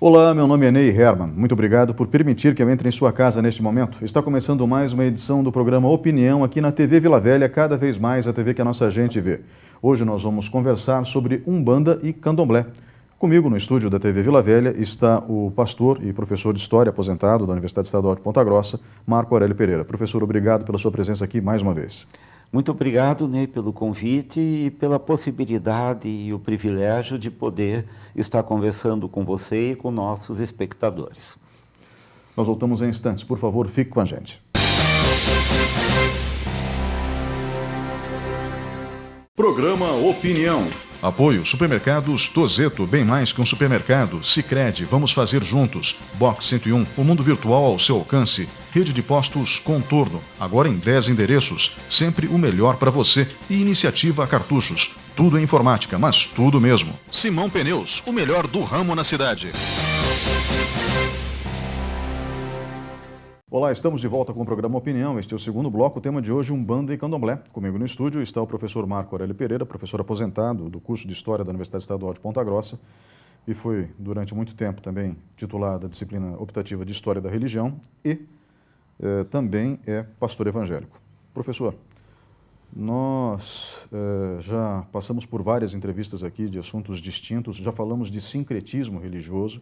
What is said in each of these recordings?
Olá, meu nome é Ney Herman. Muito obrigado por permitir que eu entre em sua casa neste momento. Está começando mais uma edição do programa Opinião aqui na TV Vila Velha, cada vez mais a TV que a nossa gente vê. Hoje nós vamos conversar sobre Umbanda e Candomblé. Comigo no estúdio da TV Vila Velha está o pastor e professor de História aposentado da Universidade Estadual de Ponta Grossa, Marco Aurélio Pereira. Professor, obrigado pela sua presença aqui mais uma vez. Muito obrigado, Ney, pelo convite e pela possibilidade e o privilégio de poder estar conversando com você e com nossos espectadores. Nós voltamos em instantes. Por favor, fique com a gente. Programa Opinião. Apoio Supermercados Tozeto, bem mais que um supermercado. Sicredi, vamos fazer juntos. Box 101, o mundo virtual ao seu alcance. Rede de postos Contorno, agora em 10 endereços. Sempre o melhor para você. E Iniciativa Cartuchos. Tudo em informática, mas tudo mesmo. Simão Pneus, o melhor do ramo na cidade. Olá, estamos de volta com o programa Opinião. Este é o segundo bloco. O tema de hoje, Umbanda e Candomblé. Comigo no estúdio está o professor Marco Aurélio Pereira, professor aposentado do curso de História da Universidade Estadual de Ponta Grossa e foi, durante muito tempo, também titular da disciplina optativa de História da Religião e também é pastor evangélico. Professor, nós já passamos por várias entrevistas aqui de assuntos distintos, já falamos de sincretismo religioso,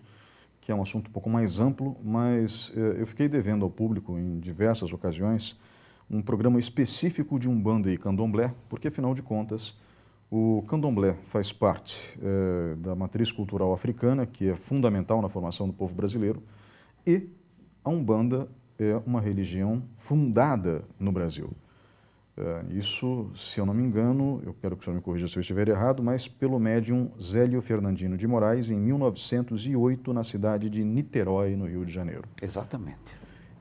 que é um assunto um pouco mais amplo, mas eu fiquei devendo ao público, em diversas ocasiões, um programa específico de Umbanda e Candomblé, porque, afinal de contas, o Candomblé faz parte da matriz cultural africana, que é fundamental na formação do povo brasileiro, e a Umbanda é uma religião fundada no Brasil. Isso, se eu não me engano, eu quero que o senhor me corrija se eu estiver errado, mas pelo médium Zélio Fernandino de Moraes, em 1908, na cidade de Niterói, no Rio de Janeiro. Exatamente.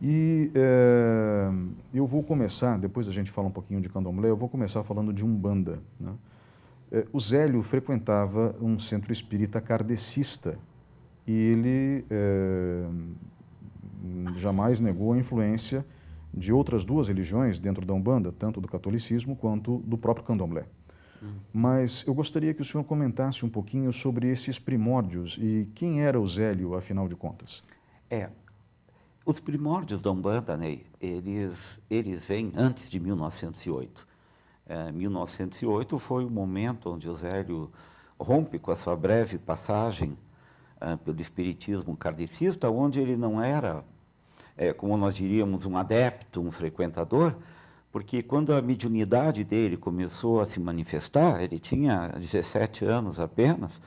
E eu vou começar, depois a gente fala um pouquinho de Candomblé, eu vou começar falando de Umbanda, né? O Zélio frequentava um centro espírita kardecista e ele jamais negou a influência de outras duas religiões dentro da Umbanda, tanto do catolicismo quanto do próprio Candomblé. Mas eu gostaria que o senhor comentasse um pouquinho sobre esses primórdios e quem era o Zélio, afinal de contas. Os primórdios da Umbanda, Ney, eles vêm antes de 1908. 1908 foi o momento onde o Zélio rompe com a sua breve passagem pelo espiritismo kardecista, onde ele não era, como nós diríamos, um adepto, um frequentador, porque quando a mediunidade dele começou a se manifestar, ele tinha 17 anos apenas,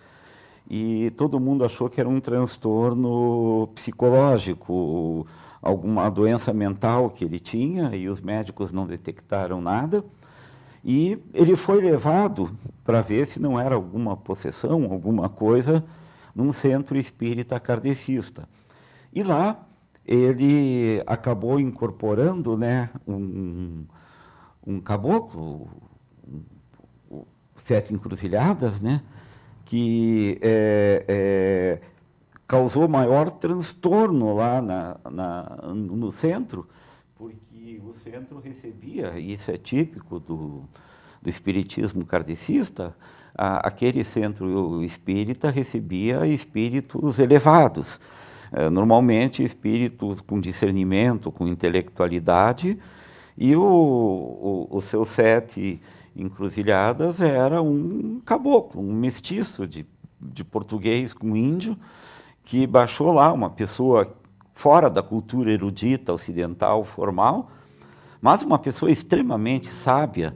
e todo mundo achou que era um transtorno psicológico, alguma doença mental que ele tinha, e os médicos não detectaram nada. E ele foi levado para ver se não era alguma possessão, alguma coisa, num centro espírita kardecista. E lá ele acabou incorporando, né, um caboclo, Sete Encruzilhadas, né, que causou maior transtorno lá no centro, porque o centro recebia, e isso é típico do espiritismo kardecista, aquele centro espírita recebia espíritos elevados, normalmente espíritos com discernimento, com intelectualidade, e o seu Sete Encruzilhadas era um caboclo, um mestiço de português com índio, que baixou lá, uma pessoa fora da cultura erudita ocidental formal, mas uma pessoa extremamente sábia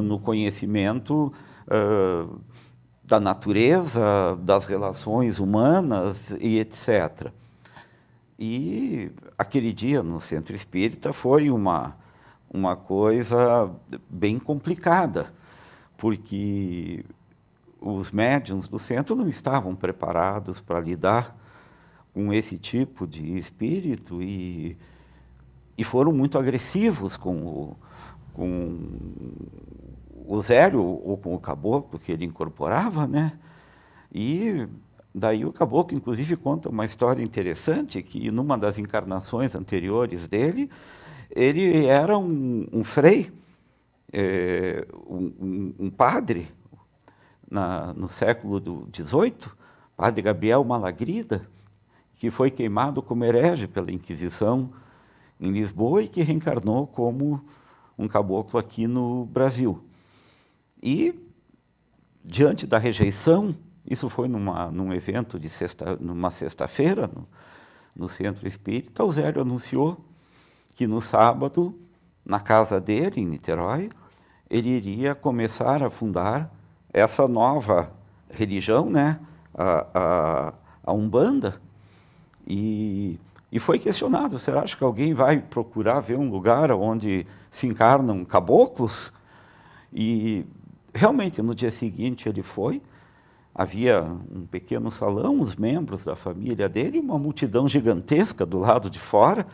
no conhecimento da natureza, das relações humanas e etc. E aquele dia no centro espírita foi uma coisa bem complicada, porque os médiuns do centro não estavam preparados para lidar com esse tipo de espírito e foram muito agressivos com o Zélio, ou com o caboclo que ele incorporava, né? E daí o caboclo, inclusive, conta uma história interessante, que numa das encarnações anteriores dele, ele era um frei, um padre, no século XVIII, Padre Gabriel Malagrida, que foi queimado como herege pela Inquisição em Lisboa e que reencarnou como um caboclo aqui no Brasil. E, diante da rejeição, isso foi num evento numa sexta-feira, no Centro Espírita, o Zélio anunciou que no sábado, na casa dele, em Niterói, ele iria começar a fundar essa nova religião, né, a Umbanda. E foi questionado, será que alguém vai procurar ver um lugar onde se encarnam caboclos? E realmente, no dia seguinte ele foi, havia um pequeno salão, os membros da família dele, uma multidão gigantesca do lado de fora,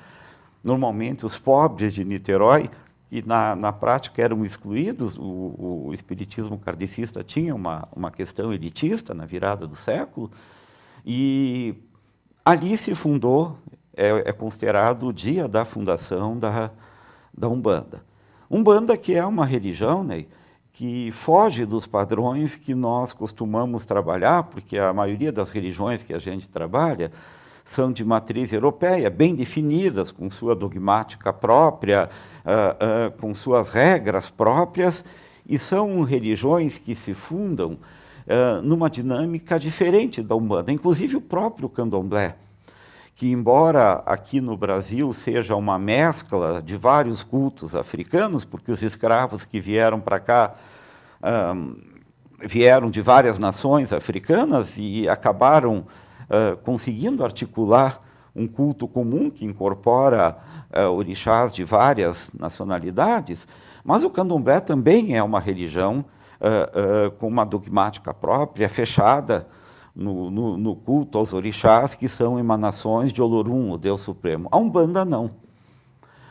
normalmente os pobres de Niterói, que na prática eram excluídos. O espiritismo kardecista tinha uma questão elitista na virada do século, e ali se fundou, é considerado o dia da fundação da Umbanda. Umbanda, que é uma religião, né, que foge dos padrões que nós costumamos trabalhar, porque a maioria das religiões que a gente trabalha são de matriz europeia, bem definidas, com sua dogmática própria, com suas regras próprias, e são religiões que se fundam numa dinâmica diferente da Umbanda, inclusive o próprio Candomblé, que, embora aqui no Brasil seja uma mescla de vários cultos africanos, porque os escravos que vieram para cá vieram de várias nações africanas e acabaram conseguindo articular um culto comum que incorpora orixás de várias nacionalidades, mas o Candomblé também é uma religião com uma dogmática própria, fechada no culto aos orixás, que são emanações de Olorum, o Deus Supremo. A Umbanda não.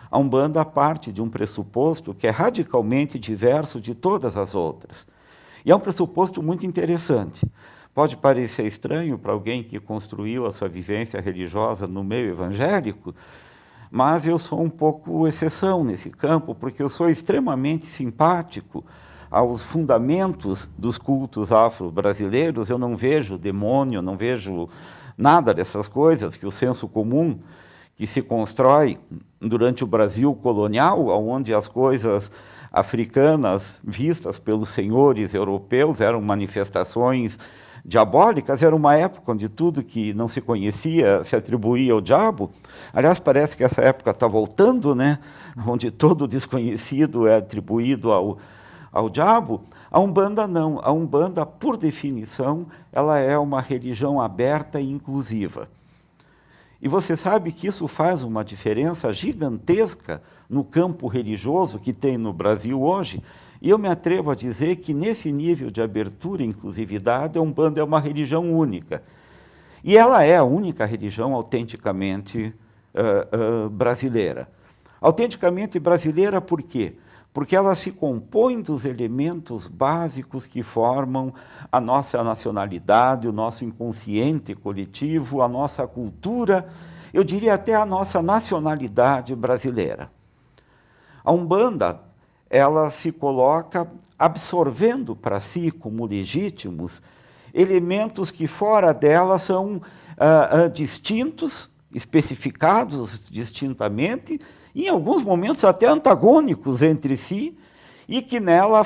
A Umbanda parte de um pressuposto que é radicalmente diverso de todas as outras. E é um pressuposto muito interessante. Pode parecer estranho para alguém que construiu a sua vivência religiosa no meio evangélico, mas eu sou um pouco exceção nesse campo, porque eu sou extremamente simpático aos fundamentos dos cultos afro-brasileiros. Eu não vejo demônio, não vejo nada dessas coisas que o senso comum que se constrói durante o Brasil colonial, onde as coisas africanas vistas pelos senhores europeus eram manifestações diabólicas. Era uma época onde tudo que não se conhecia se atribuía ao diabo. Aliás, parece que essa época está voltando, né? Onde todo desconhecido é atribuído ao diabo. A Umbanda não. A Umbanda, por definição, ela é uma religião aberta e inclusiva. E você sabe que isso faz uma diferença gigantesca no campo religioso que tem no Brasil hoje. E eu me atrevo a dizer que, nesse nível de abertura e inclusividade, a Umbanda é uma religião única. E ela é a única religião autenticamente brasileira. Autenticamente brasileira por quê? Porque ela se compõe dos elementos básicos que formam a nossa nacionalidade, o nosso inconsciente coletivo, a nossa cultura, eu diria até a nossa nacionalidade brasileira. A Umbanda, ela se coloca absorvendo para si, como legítimos, elementos que fora dela são distintos, especificados distintamente, em alguns momentos até antagônicos entre si, e que nela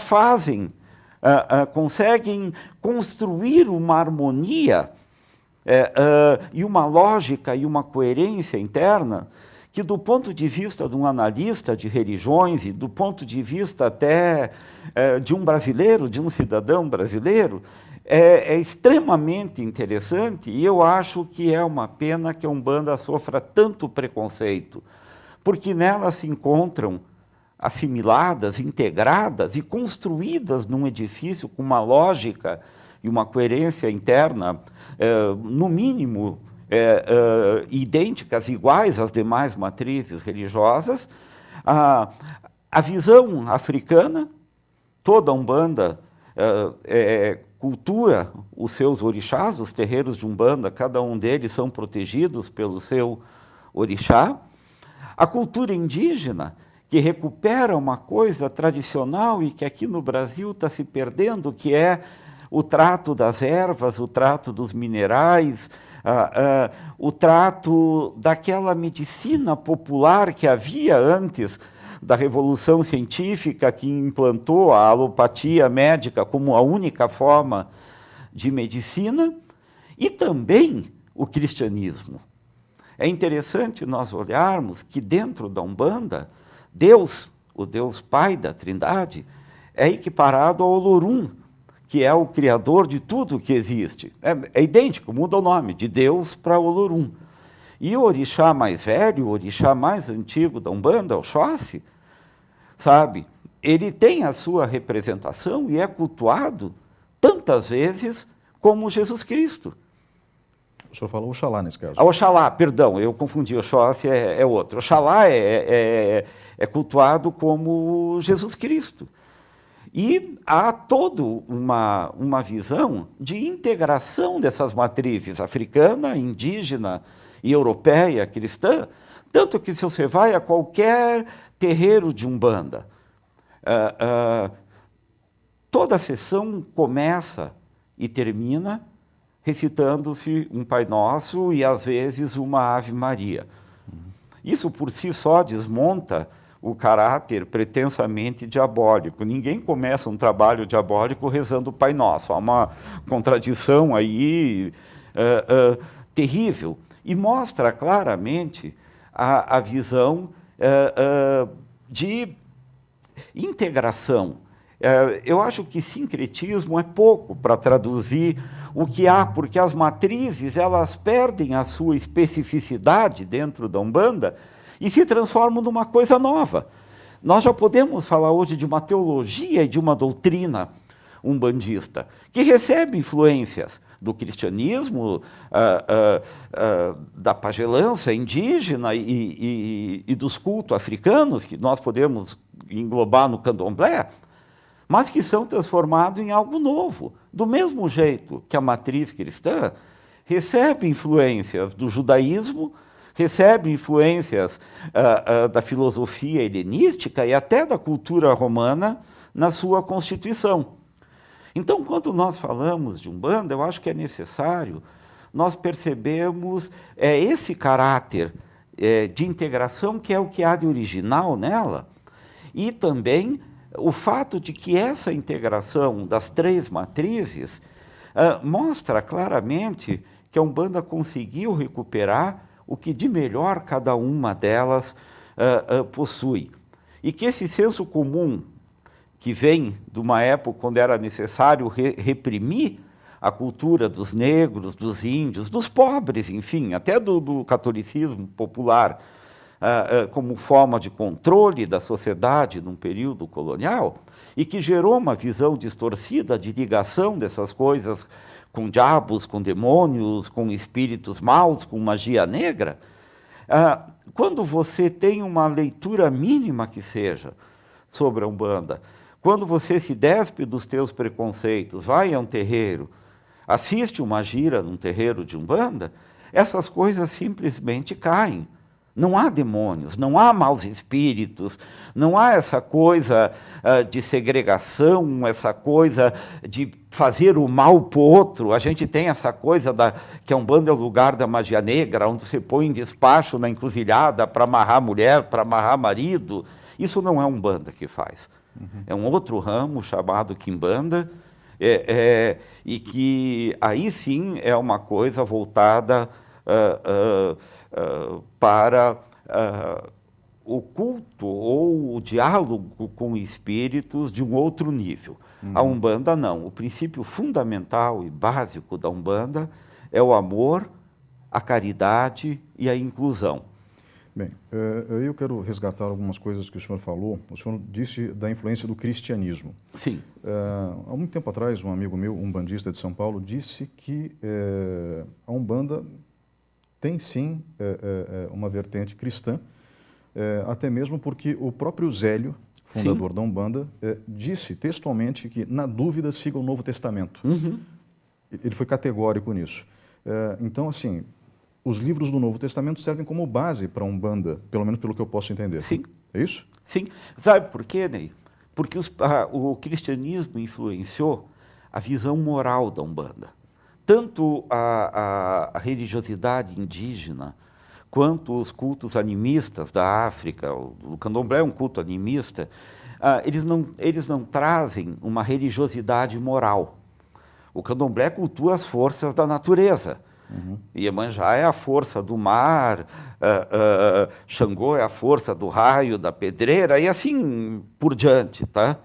conseguem construir uma harmonia e uma lógica e uma coerência interna que, do ponto de vista de um analista de religiões e do ponto de vista até de um brasileiro, de um cidadão brasileiro, é extremamente interessante. E eu acho que é uma pena que a Umbanda sofra tanto preconceito, porque nela se encontram assimiladas, integradas e construídas num edifício com uma lógica e uma coerência interna, no mínimo, idênticas, iguais às demais matrizes religiosas. A visão africana, toda a Umbanda cultura os seus orixás, os terreiros de Umbanda, cada um deles são protegidos pelo seu orixá. A cultura indígena, que recupera uma coisa tradicional e que aqui no Brasil está se perdendo, que é o trato das ervas, o trato dos minerais, o trato daquela medicina popular que havia antes da Revolução Científica, que implantou a alopatia médica como a única forma de medicina, e também o cristianismo. É interessante nós olharmos que dentro da Umbanda, Deus, o Deus Pai da Trindade, é equiparado ao Olorum, que é o criador de tudo que existe. É idêntico, muda o nome, de Deus para Olorum. E o orixá mais velho, o orixá mais antigo da Umbanda, Oxóssi, sabe, ele tem a sua representação e é cultuado tantas vezes como Jesus Cristo. O senhor falou Oxalá nesse caso. Oxalá, perdão, eu confundi, Oxóssi é outro. Oxalá é cultuado como Jesus Cristo. E há toda uma visão de integração dessas matrizes africana, indígena e europeia, cristã, tanto que se você vai a qualquer terreiro de Umbanda, toda a sessão começa e termina recitando-se um Pai Nosso e, às vezes, uma Ave Maria. Isso, por si só, desmonta o caráter pretensamente diabólico. Ninguém começa um trabalho diabólico rezando o Pai Nosso. Há uma contradição aí terrível. E mostra claramente a visão de integração. Eu acho que sincretismo é pouco para traduzir o que há, porque as matrizes elas perdem a sua especificidade dentro da Umbanda e se transformam numa coisa nova. Nós já podemos falar hoje de uma teologia e de uma doutrina umbandista que recebe influências do cristianismo, da pagelança indígena e dos cultos africanos, que nós podemos englobar no candomblé, mas que são transformados em algo novo. Do mesmo jeito que a matriz cristã recebe influências do judaísmo, recebe influências da filosofia helenística e até da cultura romana na sua constituição. Então, quando nós falamos de Umbanda, eu acho que é necessário nós percebermos esse caráter de integração que é o que há de original nela, e também o fato de que essa integração das três matrizes mostra claramente que a Umbanda conseguiu recuperar o que de melhor cada uma delas possui. E que esse senso comum, que vem de uma época quando era necessário reprimir a cultura dos negros, dos índios, dos pobres, enfim, até do catolicismo popular, como forma de controle da sociedade num período colonial, e que gerou uma visão distorcida de ligação dessas coisas com diabos, com demônios, com espíritos maus, com magia negra. Quando você tem uma leitura mínima que seja sobre a Umbanda, quando você se despe dos teus preconceitos, vai a um terreiro, assiste uma gira num terreiro de Umbanda, essas coisas simplesmente caem. Não há demônios, não há maus espíritos, não há essa coisa de segregação, essa coisa de fazer o mal para o outro. A gente tem essa coisa que a Umbanda é o lugar da magia negra, onde você põe em despacho na encruzilhada para amarrar mulher, para amarrar marido. Isso não é Umbanda que faz. É um outro ramo chamado Quimbanda, e que aí sim é uma coisa voltada para o culto ou o diálogo com espíritos de um outro nível. A Umbanda não. O princípio fundamental e básico da Umbanda é o amor, a caridade e a inclusão. Bem, eu quero resgatar algumas coisas que o senhor falou. O senhor disse da influência do cristianismo. Sim. Há muito tempo atrás, um amigo meu, um umbandista de São Paulo, disse que a Umbanda tem sim uma vertente cristã, até mesmo porque o próprio Zélio, fundador da Umbanda, disse textualmente que, na dúvida, siga o Novo Testamento. Ele foi categórico nisso. Então, assim, os livros do Novo Testamento servem como base para a Umbanda, pelo menos pelo que eu posso entender. Sim. É isso? Sim. Sabe por quê, Ney? Porque o cristianismo influenciou a visão moral da Umbanda. Tanto a religiosidade indígena, quanto os cultos animistas da África, o candomblé é um culto animista, eles não trazem uma religiosidade moral. O candomblé cultua as forças da natureza. Iemanjá é a força do mar, Xangô é a força do raio, da pedreira, e assim por diante. Tá?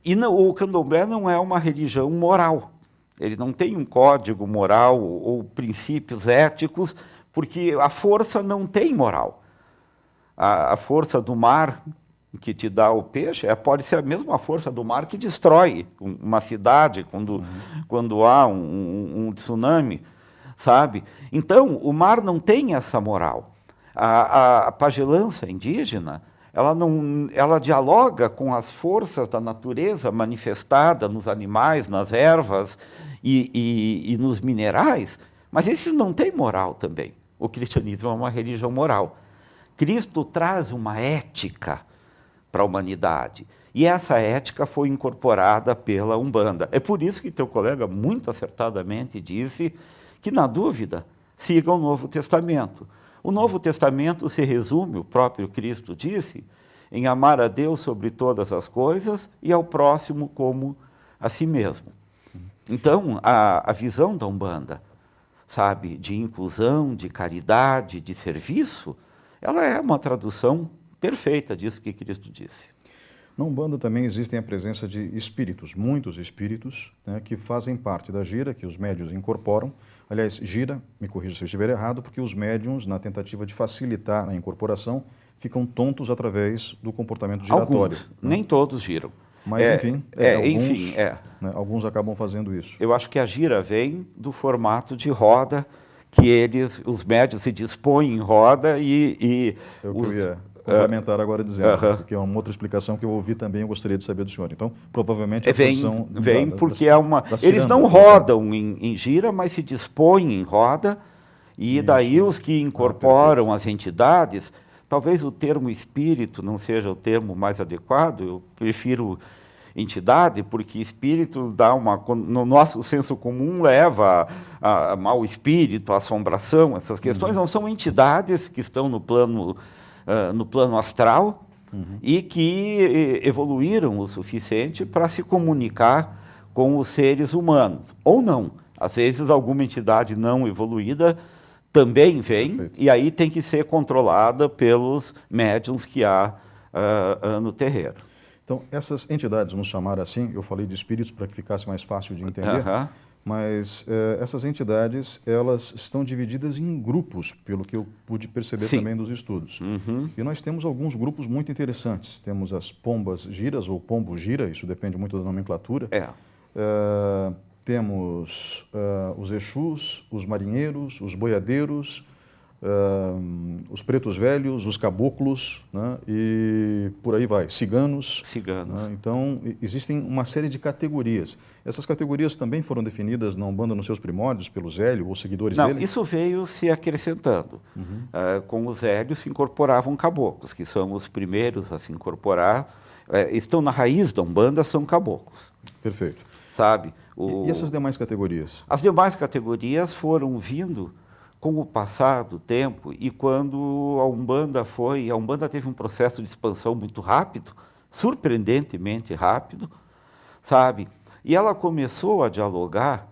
E o candomblé não é uma religião moral. Ele não tem um código moral ou princípios éticos, porque a força não tem moral. A força do mar que te dá o peixe pode ser a mesma força do mar que destrói uma cidade quando há um tsunami, sabe? Então, o mar não tem essa moral. A pagelança indígena, ela dialoga com as forças da natureza manifestada nos animais, nas ervas e nos minerais, mas esses não têm moral também. O cristianismo é uma religião moral. Cristo traz uma ética para a humanidade. E essa ética foi incorporada pela Umbanda. É por isso que teu colega muito acertadamente disse que, na dúvida, siga o Novo Testamento. O Novo Testamento se resume, o próprio Cristo disse, em amar a Deus sobre todas as coisas e ao próximo como a si mesmo. Então, a visão da Umbanda, sabe, de inclusão, de caridade, de serviço, ela é uma tradução perfeita disso que Cristo disse. Na Umbanda também existem a presença de espíritos, muitos espíritos, né, que fazem parte da gira, que os médiuns incorporam. Aliás, gira, me corrija se eu estiver errado, porque os médiuns, na tentativa de facilitar a incorporação, ficam tontos através do comportamento giratório. Alguns, né? Nem todos giram. Mas, enfim, né, alguns acabam fazendo isso. Eu acho que a gira vem do formato de roda, que os médiuns se dispõem em roda e eu ia complementar agora dizendo, porque é uma outra explicação que eu ouvi também, eu gostaria de saber do senhor. Então, provavelmente a posição vem porque é uma... Eles não rodam em gira, mas se dispõem em roda, e isso. Daí os que incorporam as entidades, talvez o termo espírito não seja o termo mais adequado, eu prefiro entidade, porque espírito dá no nosso senso comum leva a mau espírito, a assombração, essas questões não são entidades que estão no plano astral e que evoluíram o suficiente para se comunicar com os seres humanos, ou não. Às vezes alguma entidade não evoluída também vem. Perfeito. E aí tem que ser controlada pelos médiuns que há no terreiro. Então, essas entidades nos chamaram assim, eu falei de espíritos para que ficasse mais fácil de entender, mas essas entidades, elas estão divididas em grupos, pelo que eu pude perceber também dos estudos. E nós temos alguns grupos muito interessantes. Temos as pombas giras ou pombo gira, isso depende muito da nomenclatura. Temos os exus, os marinheiros, os boiadeiros, os pretos velhos, os caboclos, né, e por aí vai, ciganos. Né, então, existem uma série de categorias. Essas categorias também foram definidas na Umbanda nos seus primórdios, pelo Zélio ou seguidores dele? Não, isso veio se acrescentando. Com o Zélio se incorporavam caboclos, que são os primeiros a se incorporar. Estão na raiz da Umbanda, são caboclos. Perfeito. Sabe? E essas demais categorias? As demais categorias foram vindo com o passar do tempo, e quando a Umbanda teve um processo de expansão muito rápido, surpreendentemente rápido, sabe? E ela começou a dialogar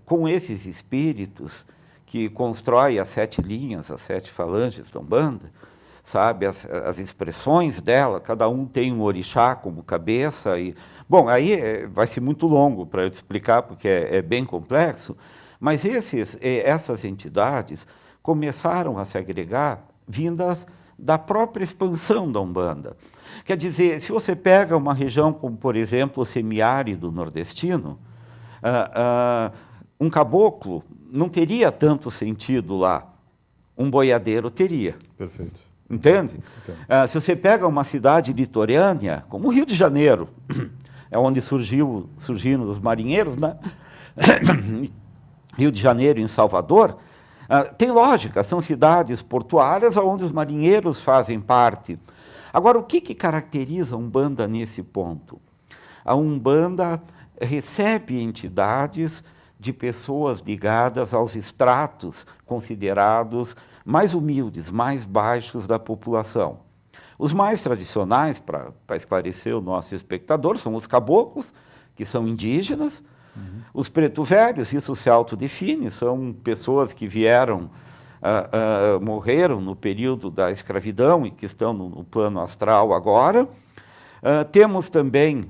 com esses espíritos que constroem as 7 linhas, as 7 falanges da Umbanda, sabe? As expressões dela, cada um tem um orixá como cabeça. Bom, aí vai ser muito longo para eu te explicar, porque é bem complexo. Mas essas entidades começaram a se agregar vindas da própria expansão da Umbanda. Quer dizer, se você pega uma região como, por exemplo, o semiárido nordestino, um caboclo não teria tanto sentido lá, um boiadeiro teria. Perfeito. Entende? Se você pega uma cidade litorânea, como o Rio de Janeiro, é onde surgiram os marinheiros, né? Rio de Janeiro, em Salvador, tem lógica, são cidades portuárias onde os marinheiros fazem parte. Agora, o que caracteriza a Umbanda nesse ponto? A Umbanda recebe entidades de pessoas ligadas aos estratos considerados mais humildes, mais baixos da população. Os mais tradicionais, para esclarecer o nosso espectador, são os caboclos, que são indígenas, os preto velhos, isso se autodefine, são pessoas que vieram, morreram no período da escravidão e que estão no plano astral agora. Temos também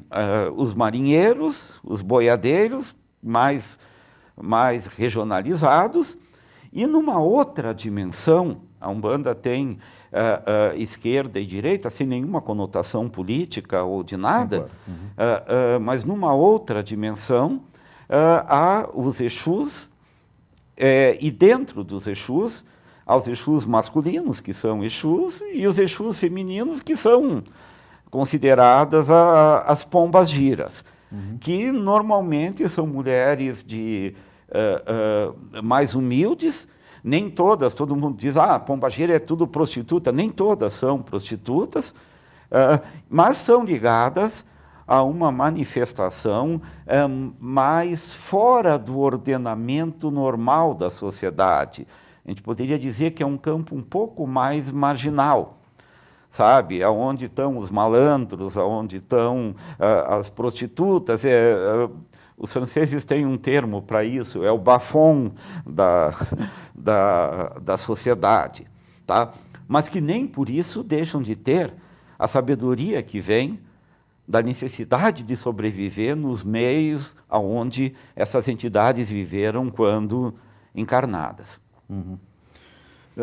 os marinheiros, os boiadeiros, mais regionalizados, e numa outra dimensão, a Umbanda tem esquerda e direita, sem nenhuma conotação política ou de nada. Sim, claro. Mas numa outra dimensão, há os Exus, e dentro dos Exus, há os Exus masculinos, que são Exus, e os Exus femininos, que são consideradas as pombas giras, que normalmente são mulheres mais humildes. Nem todas, todo mundo diz, pomba gira é tudo prostituta, nem todas são prostitutas, mas são ligadas a uma manifestação mais fora do ordenamento normal da sociedade. A gente poderia dizer que é um campo um pouco mais marginal, sabe? Aonde estão os malandros, aonde estão as prostitutas. Os franceses têm um termo para isso, é o bas-fond da sociedade, tá? Mas que nem por isso deixam de ter a sabedoria que vem da necessidade de sobreviver nos meios onde essas entidades viveram quando encarnadas.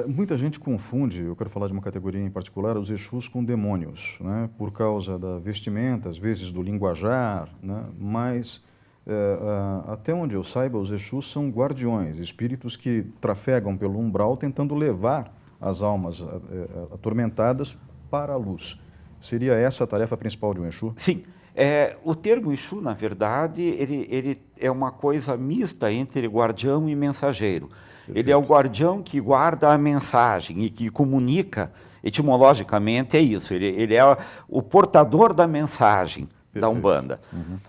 Muita gente confunde, eu quero falar de uma categoria em particular, os Exus com demônios, né? Por causa da vestimenta, às vezes do linguajar, né? Mas até onde eu saiba, os Exus são guardiões, espíritos que trafegam pelo umbral tentando levar as almas atormentadas para a luz. Seria essa a tarefa principal de um Exu? Sim. O termo Exu, na verdade, ele é uma coisa mista entre guardião e mensageiro. Perfeito. Ele é o guardião que guarda a mensagem e que comunica, etimologicamente é isso, ele é o portador da mensagem. Perfeito. Da Umbanda.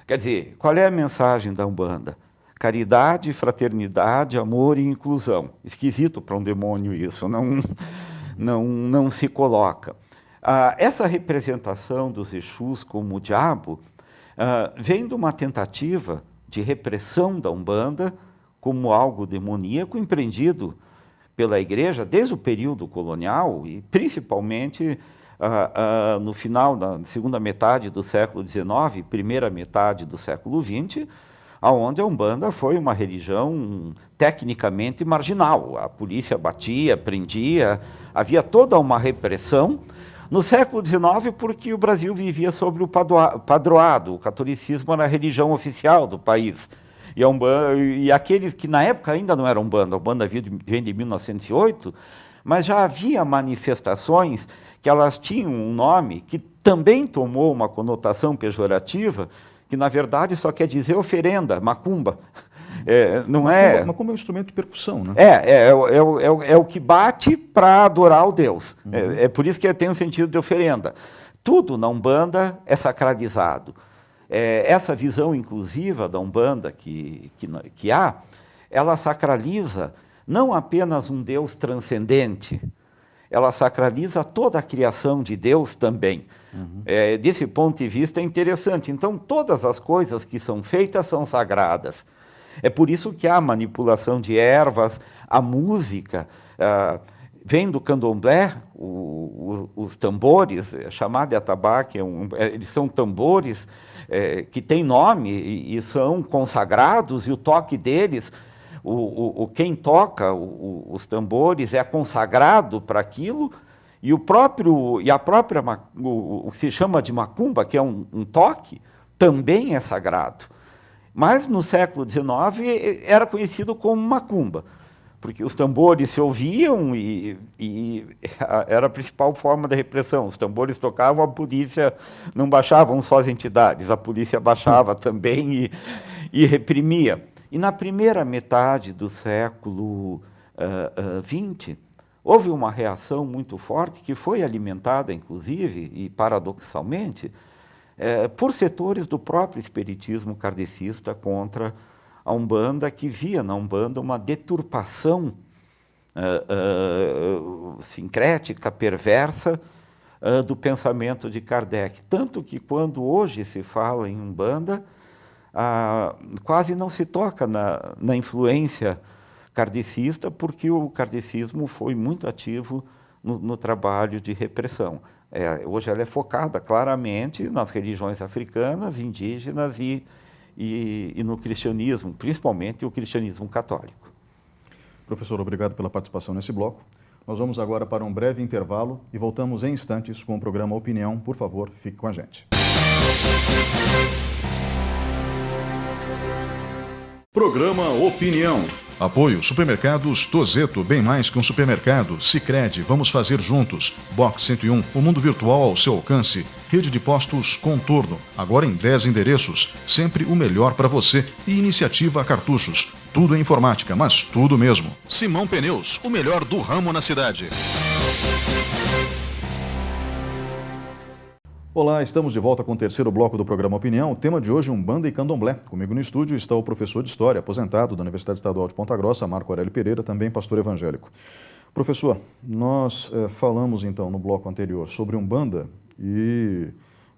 Quer dizer, qual é a mensagem da Umbanda? Caridade, fraternidade, amor e inclusão. Esquisito para um demônio isso, não se coloca. Essa representação dos Exus como o diabo vem de uma tentativa de repressão da Umbanda como algo demoníaco empreendido pela Igreja desde o período colonial e principalmente no final da segunda metade do século XIX, primeira metade do século XX, onde a Umbanda foi uma religião tecnicamente marginal. A polícia batia, prendia, havia toda uma repressão. No século XIX, porque o Brasil vivia sobre o padroado, o catolicismo era a religião oficial do país. E aqueles que na época ainda não eram Umbanda, a Umbanda vem de 1908, mas já havia manifestações que elas tinham um nome que também tomou uma conotação pejorativa, que na verdade só quer dizer oferenda, macumba. Macumba é um instrumento de percussão, né? É o que bate para adorar o Deus. É por isso que tem um sentido de oferenda. Tudo na Umbanda é sacralizado. Essa visão inclusiva da Umbanda que há, ela sacraliza não apenas um Deus transcendente, ela sacraliza toda a criação de Deus também. Desse ponto de vista é interessante. Então, todas as coisas que são feitas são sagradas. É por isso que há manipulação de ervas, a música. Vem do candomblé, os tambores, chamado de atabaque, eles são tambores que têm nome e são consagrados, e o toque deles, quem toca os tambores é consagrado para aquilo, e o que se chama de macumba, que é um toque, também é sagrado. Mas no século XIX era conhecido como macumba, porque os tambores se ouviam e era a principal forma da repressão. Os tambores tocavam, a polícia não baixava só as entidades, a polícia baixava também e reprimia. E na primeira metade do século XX, houve uma reação muito forte, que foi alimentada, inclusive, e paradoxalmente, por setores do próprio espiritismo kardecista contra a Umbanda, que via na Umbanda uma deturpação sincrética, perversa, do pensamento de Kardec. Tanto que, quando hoje se fala em Umbanda, quase não se toca na influência kardecista, porque o kardecismo foi muito ativo no trabalho de repressão. Hoje ela é focada claramente nas religiões africanas, indígenas e no cristianismo, principalmente o cristianismo católico. Professor, obrigado pela participação nesse bloco. Nós vamos agora para um breve intervalo e voltamos em instantes com o programa Opinião. Por favor, fique com a gente. Programa Opinião. Apoio Supermercados Tozeto, bem mais que um supermercado. Sicredi, vamos fazer juntos. Box 101, o mundo virtual ao seu alcance. Rede de postos Contorno, agora em 10 endereços. Sempre o melhor para você. E Iniciativa Cartuchos. Tudo é informática, mas tudo mesmo. Simão Pneus, o melhor do ramo na cidade. Olá, estamos de volta com o terceiro bloco do programa Opinião. O tema de hoje é Umbanda e Candomblé. Comigo no estúdio está o professor de História, aposentado da Universidade Estadual de Ponta Grossa, Marco Aurélio Pereira, também pastor evangélico. Professor, nós falamos então no bloco anterior sobre Umbanda e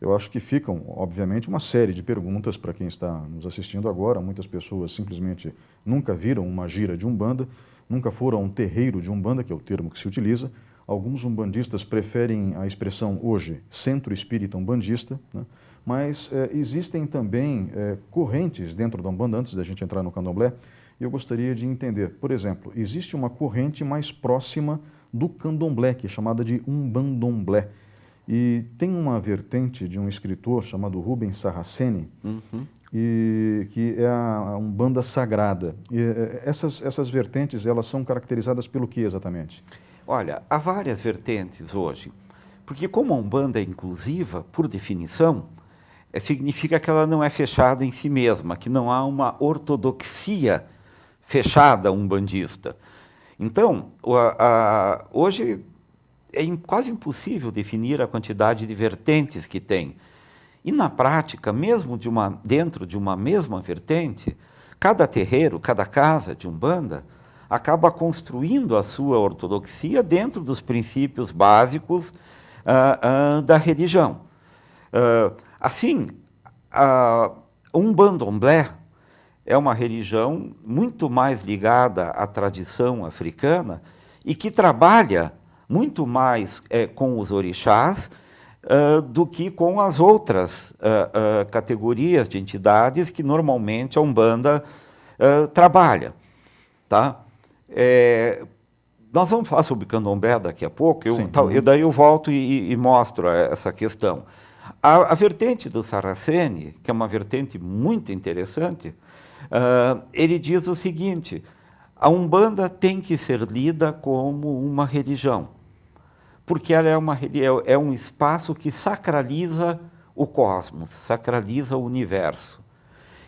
eu acho que ficam, obviamente, uma série de perguntas para quem está nos assistindo agora. Muitas pessoas simplesmente nunca viram uma gira de Umbanda, nunca foram a um terreiro de Umbanda, que é o termo que se utiliza. Alguns umbandistas preferem a expressão hoje Centro Espírita Umbandista, né? Mas existem também correntes dentro da Umbanda, antes da gente entrar no Candomblé, e eu gostaria de entender, por exemplo, existe uma corrente mais próxima do Candomblé, que é chamada de Umbandomblé, e tem uma vertente de um escritor chamado Rubens Saraceni, e que é a Umbanda Sagrada. E, essas vertentes, elas são caracterizadas pelo que exatamente? Olha, há várias vertentes hoje, porque como a Umbanda é inclusiva, por definição, significa que ela não é fechada em si mesma, que não há uma ortodoxia fechada umbandista. Então, hoje é quase impossível definir a quantidade de vertentes que tem. E na prática, mesmo dentro de uma mesma vertente, cada terreiro, cada casa de Umbanda acaba construindo a sua ortodoxia dentro dos princípios básicos da religião. Assim, o Umbandomblé é uma religião muito mais ligada à tradição africana e que trabalha muito mais com os orixás do que com as outras categorias de entidades que normalmente a Umbanda trabalha. Tá? Nós vamos falar sobre Candomblé daqui a pouco, daí eu volto e mostro essa questão. A vertente do Saraceni, que é uma vertente muito interessante, ele diz o seguinte: a Umbanda tem que ser lida como uma religião, porque ela é um espaço que sacraliza o cosmos, sacraliza o universo.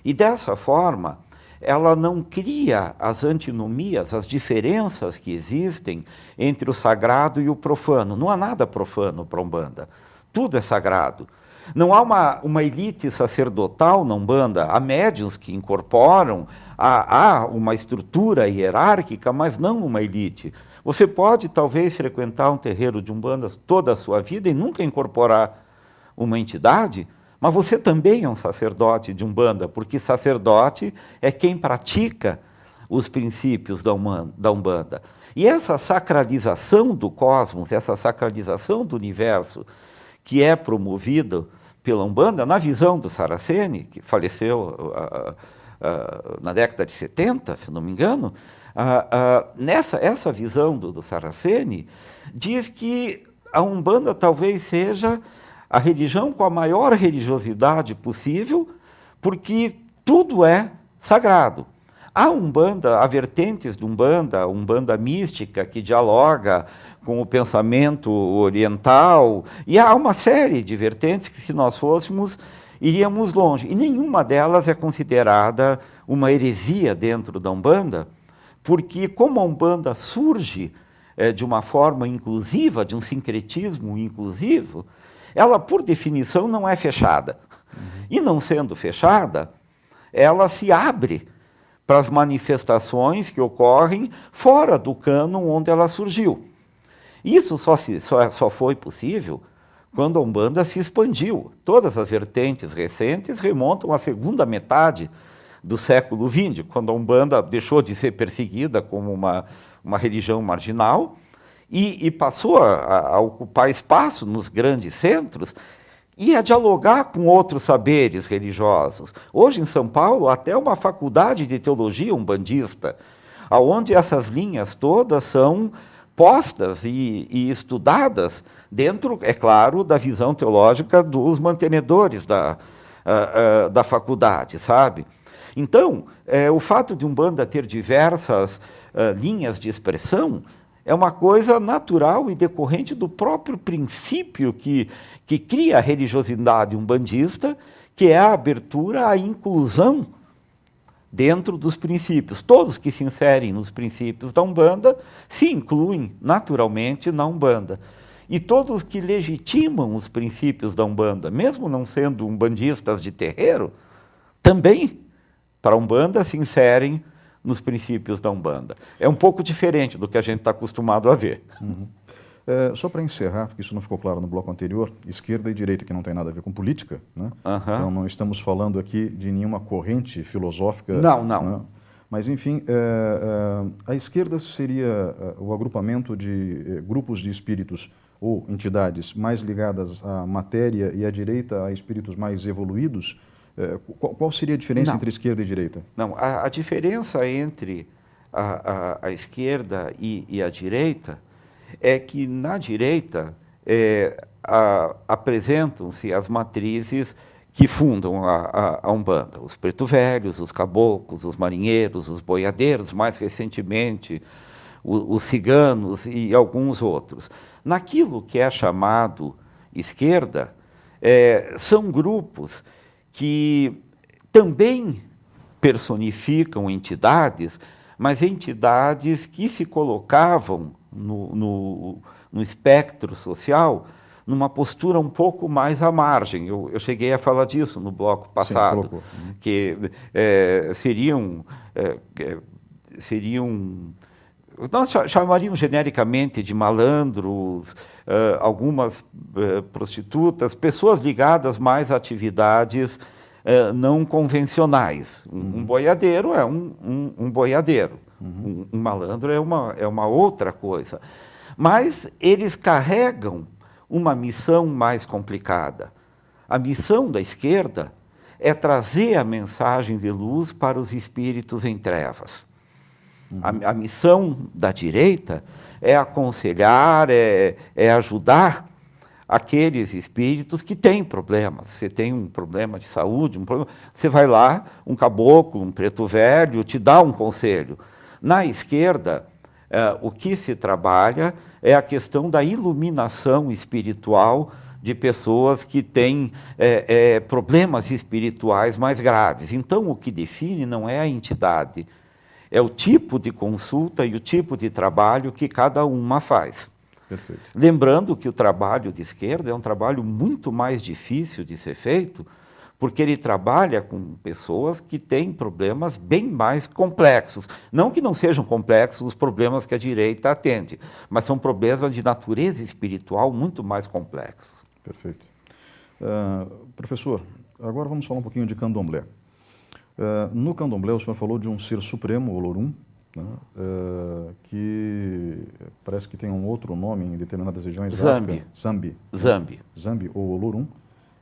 E dessa forma, ela não cria as antinomias, as diferenças que existem entre o sagrado e o profano. Não há nada profano para a Umbanda. Tudo é sagrado. Não há uma elite sacerdotal na Umbanda. Há médiuns que incorporam, há uma estrutura hierárquica, mas não uma elite. Você pode, talvez, frequentar um terreiro de Umbanda toda a sua vida e nunca incorporar uma entidade, mas você também é um sacerdote de Umbanda, porque sacerdote é quem pratica os princípios da Umbanda. E essa sacralização do cosmos, essa sacralização do universo, que é promovida pela Umbanda, na visão do Saraceni, que faleceu na década de 70, se não me engano, essa visão do Saraceni diz que a Umbanda talvez seja a religião com a maior religiosidade possível, porque tudo é sagrado. Há vertentes de Umbanda mística, que dialoga com o pensamento oriental, e há uma série de vertentes que, se nós fôssemos, iríamos longe. E nenhuma delas é considerada uma heresia dentro da Umbanda, porque como a Umbanda surge de uma forma inclusiva, de um sincretismo inclusivo, ela, por definição, não é fechada. E não sendo fechada, ela se abre para as manifestações que ocorrem fora do cânon onde ela surgiu. Isso só foi possível quando a Umbanda se expandiu. Todas as vertentes recentes remontam à segunda metade do século XX, quando a Umbanda deixou de ser perseguida como uma religião marginal e passou a ocupar espaço nos grandes centros e a dialogar com outros saberes religiosos. Hoje, em São Paulo, até uma faculdade de teologia umbandista, onde essas linhas todas são postas e estudadas dentro, é claro, da visão teológica dos mantenedores da faculdade, sabe? Então, o fato de Umbanda ter diversas linhas de expressão é uma coisa natural e decorrente do próprio princípio que cria a religiosidade umbandista, que é a abertura à inclusão dentro dos princípios. Todos que se inserem nos princípios da Umbanda se incluem naturalmente na Umbanda. E todos que legitimam os princípios da Umbanda, mesmo não sendo umbandistas de terreiro, também, para a Umbanda, se inserem nos princípios da Umbanda. É um pouco diferente do que a gente está acostumado a ver. Uhum. Só para encerrar, porque isso não ficou claro no bloco anterior, esquerda e direita, que não tem nada a ver com política, né? Então não estamos falando aqui de nenhuma corrente filosófica. Não. Né? Mas, enfim, a esquerda seria o agrupamento de grupos de espíritos ou entidades mais ligadas à matéria e a direita a espíritos mais evoluídos. Qual seria a diferença entre esquerda e direita? Não, a diferença entre a esquerda e a direita é que na direita apresentam-se as matrizes que fundam a Umbanda, os preto velhos, os caboclos, os marinheiros, os boiadeiros, mais recentemente os ciganos e alguns outros. Naquilo que é chamado esquerda, são grupos que também personificam entidades, mas entidades que se colocavam no espectro social numa postura um pouco mais à margem. Eu cheguei a falar disso no bloco passado. Sim, que seriam nós chamaríamos genericamente de malandros, algumas prostitutas, pessoas ligadas mais a atividades não convencionais. Um boiadeiro é um boiadeiro. Um malandro é uma outra coisa. Mas eles carregam uma missão mais complicada. A missão da esquerda é trazer a mensagem de luz para os espíritos em trevas. A missão da direita é aconselhar, é ajudar aqueles espíritos que têm problemas. Você tem um problema de saúde, você vai lá, um caboclo, um preto velho, te dá um conselho. Na esquerda, o que se trabalha é a questão da iluminação espiritual de pessoas que têm problemas espirituais mais graves. Então, o que define não é a entidade, é o tipo de consulta e o tipo de trabalho que cada uma faz. Perfeito. Lembrando que o trabalho de esquerda é um trabalho muito mais difícil de ser feito, porque ele trabalha com pessoas que têm problemas bem mais complexos. Não que não sejam complexos os problemas que a direita atende, mas são problemas de natureza espiritual muito mais complexos. Perfeito. Professor, agora vamos falar um pouquinho de candomblé. No candomblé, o senhor falou de um ser supremo, Olorum, né, que parece que tem um outro nome em determinadas regiões. Zambi. Zambi. Zambi. Zambi ou Olorum.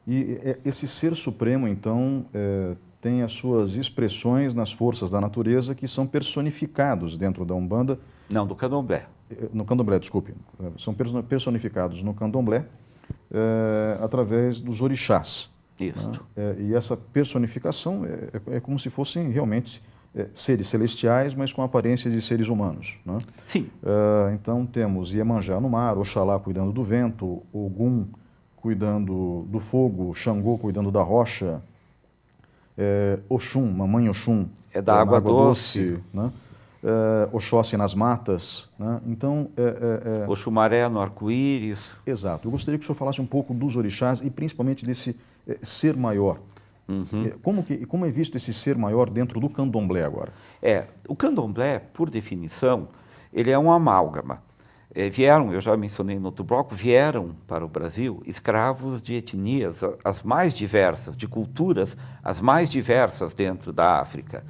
E esse ser supremo, então, tem as suas expressões nas forças da natureza que são personificados dentro da Umbanda. Não, do candomblé. No candomblé, desculpe. São personificados no candomblé através dos orixás. Isso. Né? E essa personificação é como se fossem realmente seres celestiais, mas com aparência de seres humanos. Né? Sim. Então temos Iemanjá no mar, Oxalá cuidando do vento, Ogum cuidando do fogo, Xangô cuidando da rocha, Oxum, Mamãe Oxum, da água doce. né? Oxóssi nas matas, né? Então, Oxumaré no arco-íris. Exato. Eu gostaria que o senhor falasse um pouco dos orixás e principalmente desse ser maior. Como é visto esse ser maior dentro do candomblé agora? O candomblé, por definição, ele é um amálgama. Eu já mencionei no outro bloco, vieram para o Brasil escravos de etnias as mais diversas, de culturas as mais diversas dentro da África.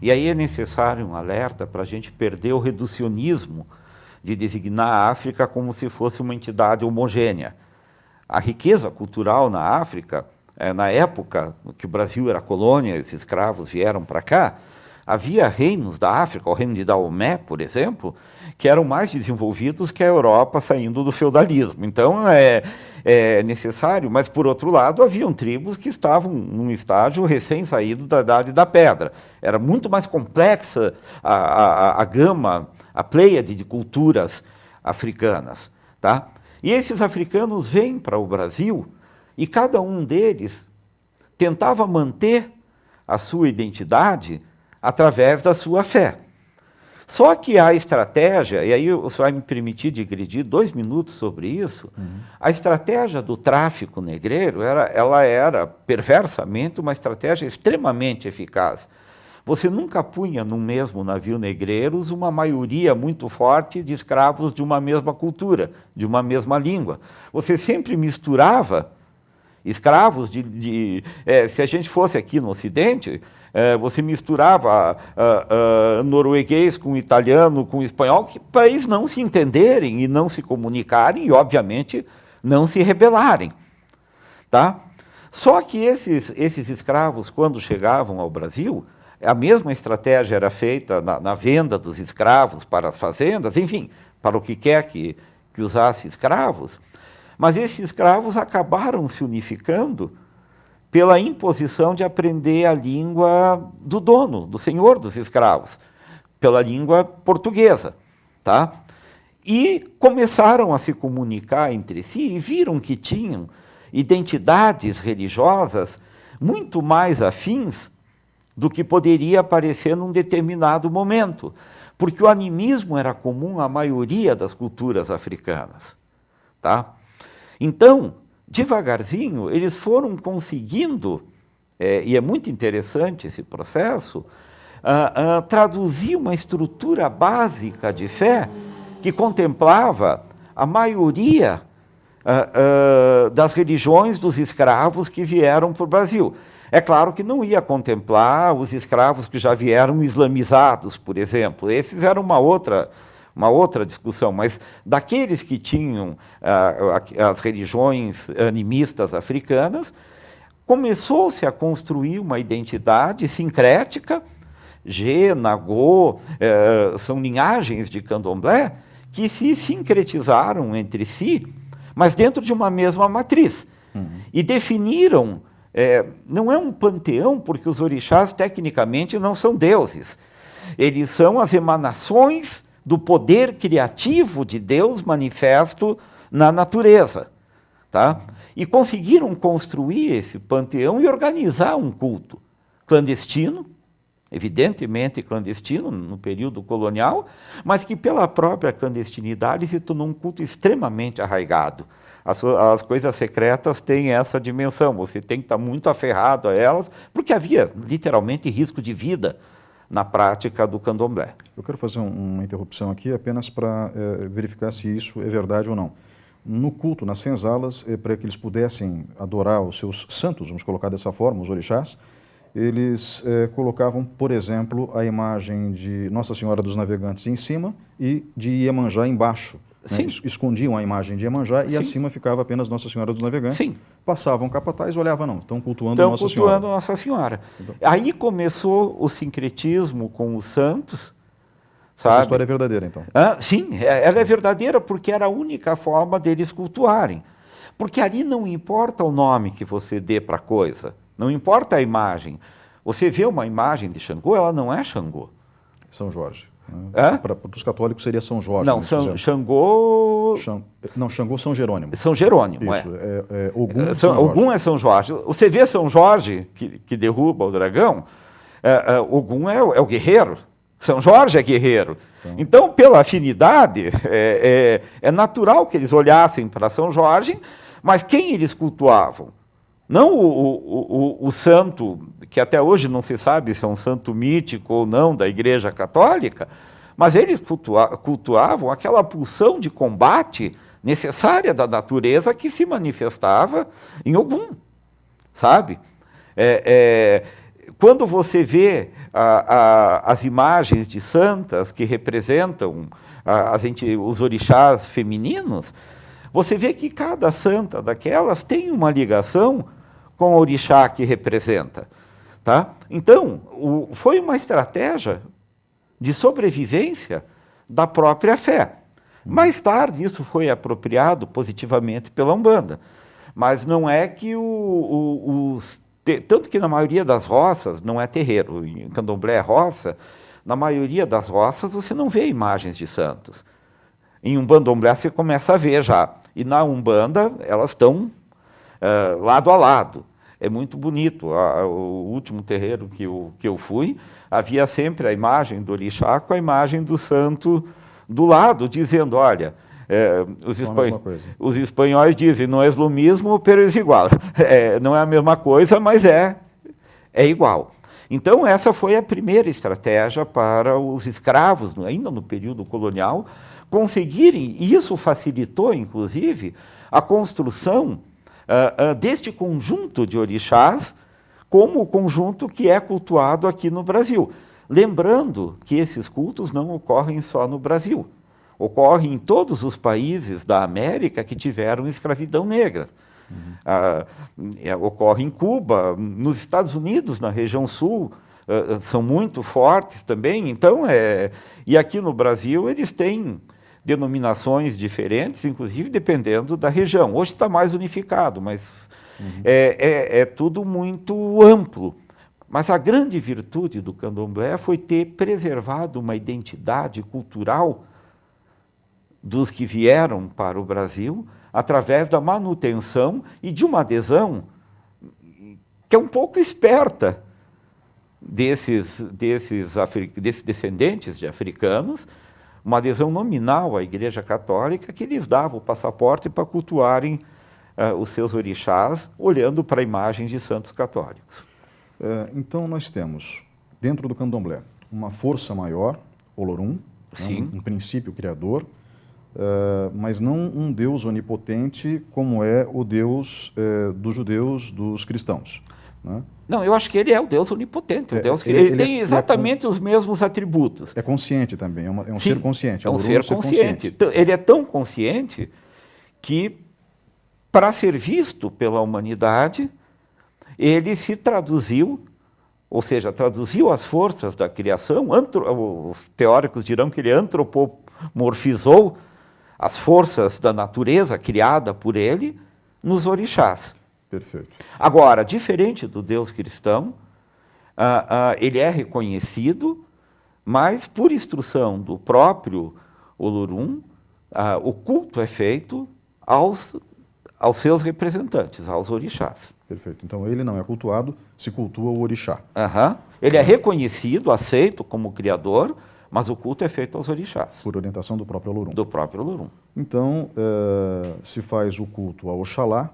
E aí é necessário um alerta para a gente perder o reducionismo de designar a África como se fosse uma entidade homogênea. A riqueza cultural na África, na época que o Brasil era colônia, os escravos vieram para cá, havia reinos da África, o reino de Daomé, por exemplo, que eram mais desenvolvidos que a Europa saindo do feudalismo. Então, é necessário, mas, por outro lado, haviam tribos que estavam num estágio recém-saído da Idade da Pedra. Era muito mais complexa a gama, a pleiade de culturas africanas. Tá? E esses africanos vêm para o Brasil e cada um deles tentava manter a sua identidade através da sua fé. Só que a estratégia, e aí você vai me permitir digredir 2 minutos sobre isso, a estratégia do tráfico negreiro, ela era perversamente uma estratégia extremamente eficaz. Você nunca punha no mesmo navio negreiros uma maioria muito forte de escravos de uma mesma cultura, de uma mesma língua. Você sempre misturava escravos se a gente fosse aqui no Ocidente, você misturava norueguês com italiano, com espanhol, para eles não se entenderem e não se comunicarem e, obviamente, não se rebelarem. Tá? Só que esses escravos, quando chegavam ao Brasil, a mesma estratégia era feita na venda dos escravos para as fazendas, enfim, para o que quer que usasse escravos, mas esses escravos acabaram se unificando pela imposição de aprender a língua do dono, do senhor dos escravos, pela língua portuguesa. Tá? E começaram a se comunicar entre si e viram que tinham identidades religiosas muito mais afins do que poderia aparecer num determinado momento, porque o animismo era comum à maioria das culturas africanas. Tá? Então, devagarzinho, eles foram conseguindo, e é muito interessante esse processo, traduzir uma estrutura básica de fé que contemplava a maioria das religiões dos escravos que vieram para o Brasil. É claro que não ia contemplar os escravos que já vieram islamizados, por exemplo. Esses eram uma outra discussão, mas daqueles que tinham as religiões animistas africanas, começou-se a construir uma identidade sincrética. Gê, Nagô, são linhagens de candomblé que se sincretizaram entre si, mas dentro de uma mesma matriz. E definiram, não é um panteão, porque os orixás tecnicamente não são deuses. Eles são as emanações do poder criativo de Deus manifesto na natureza. Tá? E conseguiram construir esse panteão e organizar um culto clandestino, evidentemente clandestino no período colonial, mas que pela própria clandestinidade se tornou um culto extremamente arraigado. As coisas secretas têm essa dimensão, você tem que estar muito aferrado a elas, porque havia literalmente risco de vida na prática do candomblé. Eu quero fazer uma interrupção aqui apenas para verificar se isso é verdade ou não. No culto, nas senzalas, para que eles pudessem adorar os seus santos, vamos colocar dessa forma, os orixás, eles colocavam, por exemplo, a imagem de Nossa Senhora dos Navegantes em cima e de Iemanjá embaixo. Né? Escondiam a imagem de Iemanjá e acima ficava apenas Nossa Senhora dos Navegantes. Sim. Passavam capataz e olhavam, não, estão cultuando Nossa Senhora. Estão cultuando Nossa Senhora. Então, aí começou o sincretismo com os santos. Sabe? Essa história é verdadeira, então? Sim, ela é verdadeira porque era a única forma deles cultuarem. Porque ali não importa o nome que você dê para a coisa, não importa a imagem. Você vê uma imagem de Xangô, ela não é Xangô. São Jorge. Né? Para os católicos seria São Jorge. Não, Xangô... Não, Xangô São Jerônimo. São Jerônimo, isso, Ogum, São Jorge. Ogum é São Jorge. Você vê São Jorge, que derruba o dragão, Ogum é o guerreiro, São Jorge é guerreiro. Então, pela afinidade, é natural que eles olhassem para São Jorge, mas quem eles cultuavam? Não o santo, que até hoje não se sabe se é um santo mítico ou não da Igreja Católica, mas eles cultuavam aquela pulsão de combate necessária da natureza que se manifestava em Ogum, sabe? Quando você vê as imagens de santas que representam os orixás femininos, você vê que cada santa daquelas tem uma ligação com o orixá que representa. Tá? Então, foi uma estratégia de sobrevivência da própria fé. Mais tarde, isso foi apropriado positivamente pela Umbanda. Mas não é que tanto que na maioria das roças, não é terreiro, em Candomblé é roça, na maioria das roças você não vê imagens de santos. Em Umbandomblé você começa a ver já. E na Umbanda elas estão lado a lado. É muito bonito. O último terreiro que eu fui, havia sempre a imagem do orixá com a imagem do santo do lado, dizendo, olha, os espanhóis dizem, não é o mesmo, pero é igual. Não é a mesma coisa, mas é igual. Então, essa foi a primeira estratégia para os escravos, ainda no período colonial, conseguirem, e isso facilitou, inclusive, a construção deste conjunto de orixás como o conjunto que é cultuado aqui no Brasil. Lembrando que esses cultos não ocorrem só no Brasil. Ocorrem em todos os países da América que tiveram escravidão negra. Ocorre em Cuba, nos Estados Unidos, na região sul, são muito fortes também. Então, e aqui no Brasil eles têm denominações diferentes, inclusive dependendo da região. Hoje está mais unificado, mas é tudo muito amplo. Mas a grande virtude do Candomblé foi ter preservado uma identidade cultural dos que vieram para o Brasil através da manutenção e de uma adesão que é um pouco esperta desses descendentes de africanos, uma adesão nominal à Igreja Católica que lhes dava o passaporte para cultuarem os seus orixás, olhando para imagens de santos católicos. Então, nós temos, dentro do Candomblé, uma força maior, Olorum, Sim. Um princípio criador, mas não um Deus onipotente como é o Deus dos judeus, dos cristãos. Né? Não, eu acho que ele é o Deus onipotente, o Deus que ele tem exatamente os mesmos atributos. É consciente também, é um Sim, ser consciente. É um ser consciente. Ele é tão consciente que, para ser visto pela humanidade, ele se traduziu, ou seja, traduziu as forças da criação. Os teóricos dirão que ele antropomorfizou as forças da natureza criada por ele nos orixás. Perfeito. Agora, diferente do Deus cristão, ele é reconhecido, mas por instrução do próprio Olorum, o culto é feito aos seus representantes, aos orixás. Perfeito. Então, ele não é cultuado, se cultua o orixá. Ele é reconhecido, aceito como criador, mas o culto é feito aos orixás. Por orientação do próprio Olorum. Do próprio Olorum. Então, se faz o culto a Oxalá,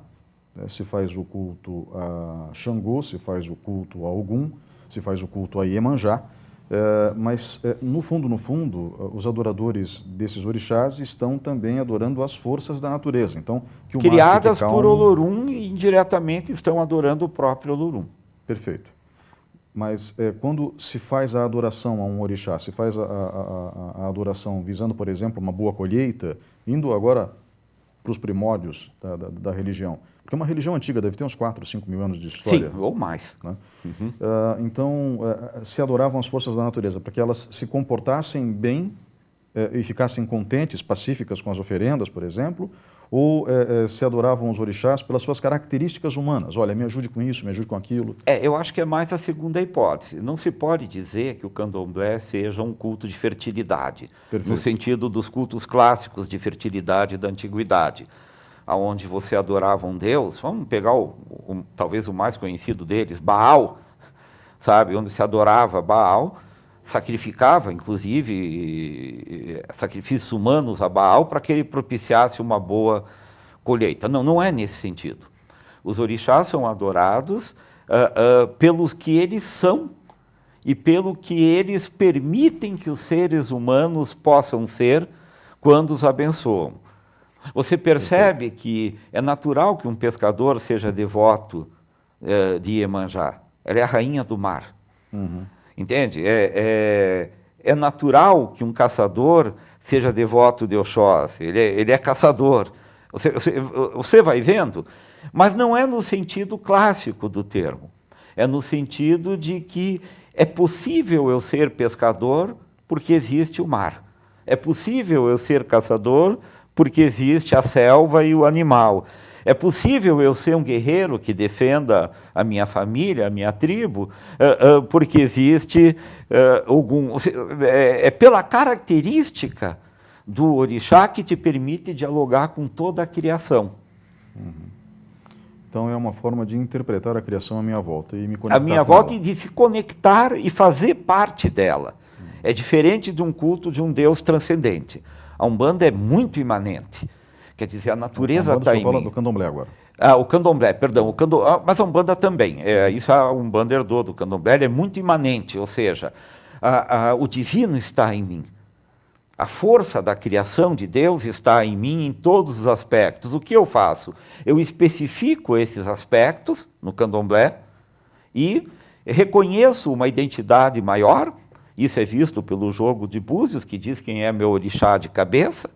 se faz o culto a Xangô, se faz o culto a Ogum, se faz o culto a Iemanjá, mas no fundo, os adoradores desses orixás estão também adorando as forças da natureza. Então, que o criadas mar fique calmo, por Olorum e indiretamente estão adorando o próprio Olorum. Perfeito. Mas quando se faz a adoração a um orixá, se faz a adoração visando, por exemplo, uma boa colheita, indo agora para os primórdios da religião, porque uma religião antiga deve ter uns 4, 5 mil anos de história. Sim, ou mais. Né? Então, se adoravam as forças da natureza para que elas se comportassem bem e ficassem contentes, pacíficas com as oferendas, por exemplo, ou se adoravam os orixás pelas suas características humanas. Olha, me ajude com isso, me ajude com aquilo. Eu acho que é mais a segunda hipótese. Não se pode dizer que o candomblé seja um culto de fertilidade, Perfeito. No sentido dos cultos clássicos de fertilidade da antiguidade, onde você adorava um deus. Vamos pegar talvez o mais conhecido deles, Baal, sabe? Onde se adorava Baal, sacrificava, inclusive, sacrifícios humanos a Baal para que ele propiciasse uma boa colheita. Não, não é nesse sentido. Os orixás são adorados pelos que eles são e pelo que eles permitem que os seres humanos possam ser quando os abençoam. Você percebe que é natural que um pescador seja devoto de Iemanjá. Ela é a rainha do mar. Uhum. Entende? É natural que um caçador seja devoto de Oxóssi. Ele é caçador. Você vai vendo, mas não é no sentido clássico do termo. É no sentido de que é possível eu ser pescador porque existe o mar. É possível eu ser caçador porque existe a selva e o animal. É possível eu ser um guerreiro que defenda a minha família, a minha tribo, porque existe algum... É pela característica do orixá que te permite dialogar com toda a criação. Uhum. Então é uma forma de interpretar a criação à minha volta e me conectar à minha com volta ela. E de se conectar e fazer parte dela. É diferente de um culto de um Deus transcendente. A Umbanda é muito imanente. Quer dizer, a natureza está em mim. Fala do candomblé agora. O candomblé, perdão. Mas a Umbanda também. Isso a Umbanda herdou do candomblé. Ele é muito imanente, ou seja, o divino está em mim. A força da criação de Deus está em mim em todos os aspectos. O que eu faço? Eu especifico esses aspectos no candomblé e reconheço uma identidade maior. Isso é visto pelo jogo de búzios, que diz quem é meu orixá de cabeça,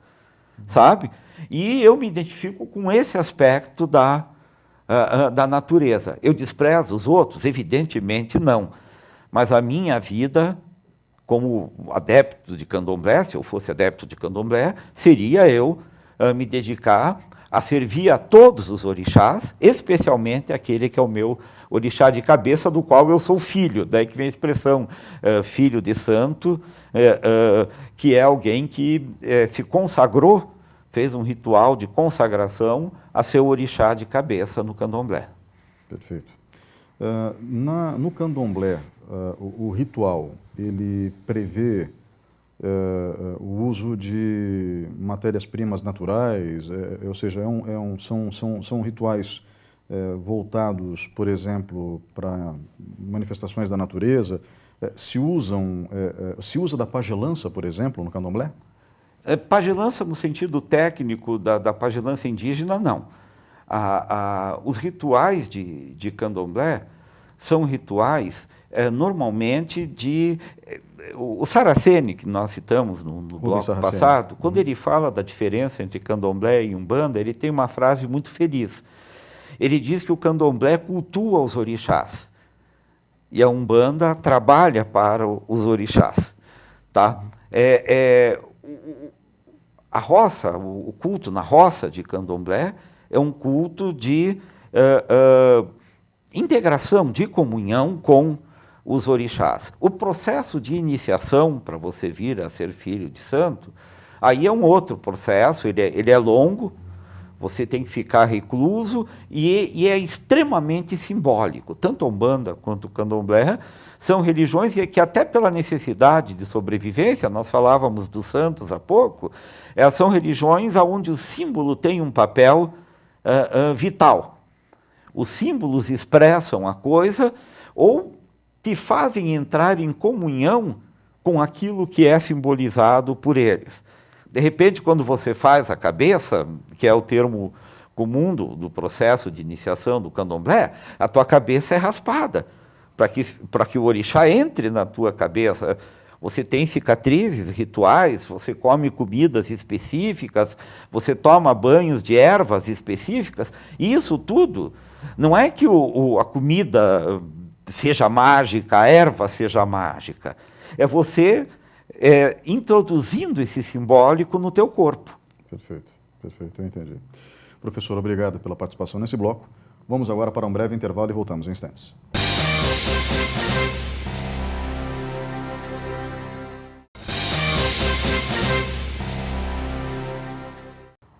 sabe? E eu me identifico com esse aspecto da natureza. Eu desprezo os outros? Evidentemente não. Mas a minha vida, como adepto de candomblé, se eu fosse adepto de candomblé, seria eu me dedicar a servir a todos os orixás, especialmente aquele que é o meu orixá de cabeça, do qual eu sou filho. Daí que vem a expressão filho de santo, que é alguém que se consagrou, fez um ritual de consagração a seu orixá de cabeça no candomblé. Perfeito. No candomblé, o ritual, ele prevê o uso de matérias-primas naturais, ou seja, são rituais voltados, por exemplo, para manifestações da natureza. Se usa da pagelança, por exemplo, no candomblé? Pagelança, no sentido técnico da pagelança indígena, não. Os rituais de candomblé são rituais normalmente de... O Saraceni, que nós citamos no bloco passado, quando ele fala da diferença entre candomblé e umbanda, ele tem uma frase muito feliz. Ele diz que o candomblé cultua os orixás e a umbanda trabalha para os orixás. Tá? A roça, o culto na roça de candomblé é um culto de integração, de comunhão com os orixás. O processo de iniciação, para você vir a ser filho de santo, aí é um outro processo, ele é longo, você tem que ficar recluso e é extremamente simbólico. Tanto a Umbanda quanto o Candomblé são religiões que até pela necessidade de sobrevivência, nós falávamos dos santos há pouco, são religiões onde o símbolo tem um papel vital. Os símbolos expressam a coisa ou te fazem entrar em comunhão com aquilo que é simbolizado por eles. De repente, quando você faz a cabeça, que é o termo comum do processo de iniciação do candomblé, a tua cabeça é raspada, para que o orixá entre na tua cabeça. Você tem cicatrizes rituais, você come comidas específicas, você toma banhos de ervas específicas, e isso tudo não é que a comida seja mágica, a erva seja mágica. É você introduzindo esse simbólico no teu corpo. Perfeito, eu entendi. Professor, obrigado pela participação nesse bloco. Vamos agora para um breve intervalo e voltamos em instantes.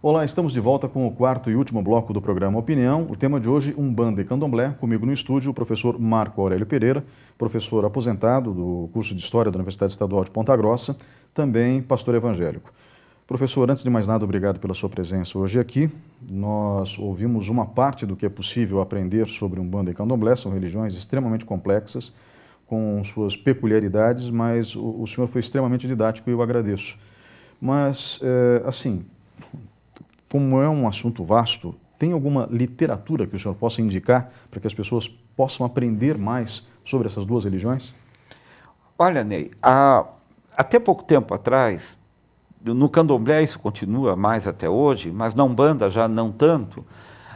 Olá, estamos de volta com o quarto e último bloco do programa Opinião. O tema de hoje, Umbanda e Candomblé. Comigo no estúdio, o professor Marco Aurélio Pereira, professor aposentado do curso de História da Universidade Estadual de Ponta Grossa, também pastor evangélico. Professor, antes de mais nada, obrigado pela sua presença hoje aqui. Nós ouvimos uma parte do que é possível aprender sobre Umbanda e Candomblé, são religiões extremamente complexas, com suas peculiaridades, mas o senhor foi extremamente didático e eu agradeço. Mas, como é um assunto vasto, tem alguma literatura que o senhor possa indicar para que as pessoas possam aprender mais sobre essas duas religiões? Olha, Ney, até pouco tempo atrás, no Candomblé isso continua mais até hoje, mas na Umbanda já não tanto,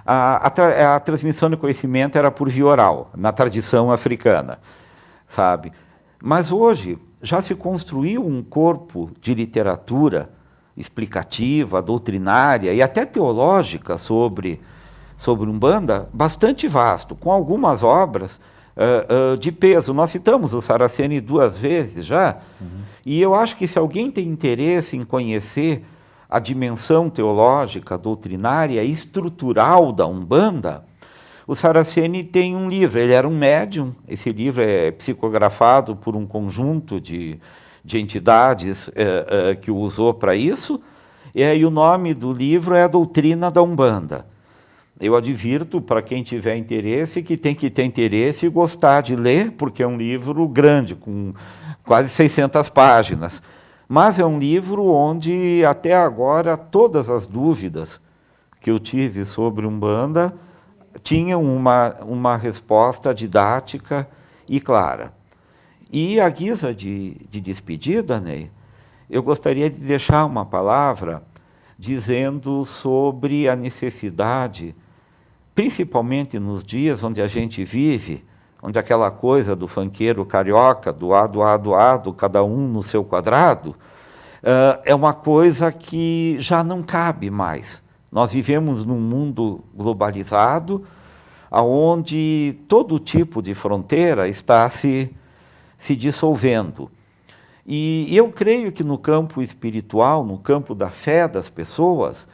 a transmissão de conhecimento era por via oral, na tradição africana, sabe? Mas hoje já se construiu um corpo de literatura explicativa, doutrinária e até teológica sobre Umbanda bastante vasto, com algumas obras de peso. Nós citamos o Saraceni 2 vezes já, e eu acho que se alguém tem interesse em conhecer a dimensão teológica, doutrinária e estrutural da Umbanda, o Saraceni tem um livro, ele era um médium, esse livro é psicografado por um conjunto de entidades que o usou para isso, e aí o nome do livro é A Doutrina da Umbanda. Eu advirto para quem tiver interesse que tem que ter interesse e gostar de ler, porque é um livro grande, com quase 600 páginas. Mas é um livro onde, até agora, todas as dúvidas que eu tive sobre Umbanda tinham uma resposta didática e clara. E à guisa de despedida, Ney, eu gostaria de deixar uma palavra dizendo sobre a necessidade, principalmente nos dias onde a gente vive, onde aquela coisa do funkeiro carioca, do ado, cada um no seu quadrado, é uma coisa que já não cabe mais. Nós vivemos num mundo globalizado, onde todo tipo de fronteira está se dissolvendo. E eu creio que no campo espiritual, no campo da fé das pessoas,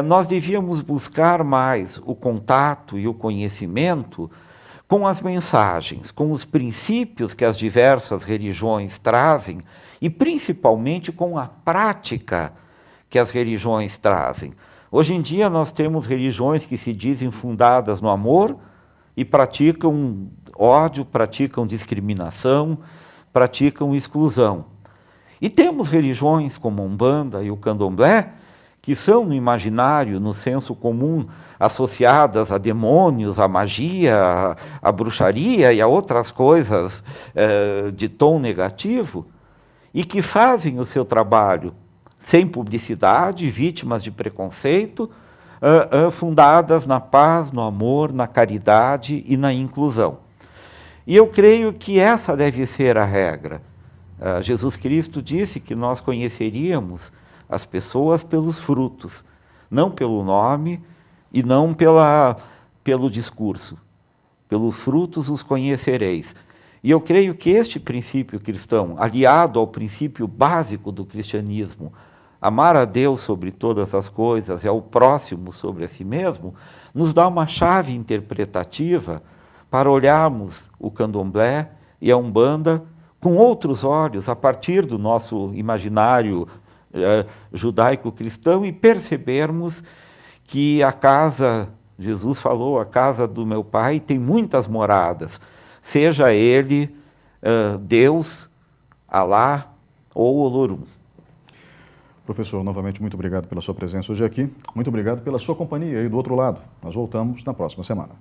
nós devíamos buscar mais o contato e o conhecimento com as mensagens, com os princípios que as diversas religiões trazem e principalmente com a prática que as religiões trazem. Hoje em dia nós temos religiões que se dizem fundadas no amor e praticam ódio, praticam discriminação, praticam exclusão. E temos religiões como a Umbanda e o Candomblé, que são no imaginário, no senso comum, associadas a demônios, a magia, a bruxaria e a outras coisas de tom negativo, e que fazem o seu trabalho sem publicidade, vítimas de preconceito, fundadas na paz, no amor, na caridade e na inclusão. E eu creio que essa deve ser a regra. Jesus Cristo disse que nós conheceríamos as pessoas pelos frutos, não pelo nome e não pelo discurso. Pelos frutos os conhecereis. E eu creio que este princípio cristão, aliado ao princípio básico do cristianismo, amar a Deus sobre todas as coisas e ao próximo sobre a si mesmo, nos dá uma chave interpretativa para olharmos o Candomblé e a Umbanda com outros olhos, a partir do nosso imaginário judaico-cristão, e percebermos que a casa, Jesus falou, a casa do meu Pai tem muitas moradas, seja ele Deus, Alá ou Olorum. Professor, novamente, muito obrigado pela sua presença hoje aqui. Muito obrigado pela sua companhia aí do outro lado. Nós voltamos na próxima semana.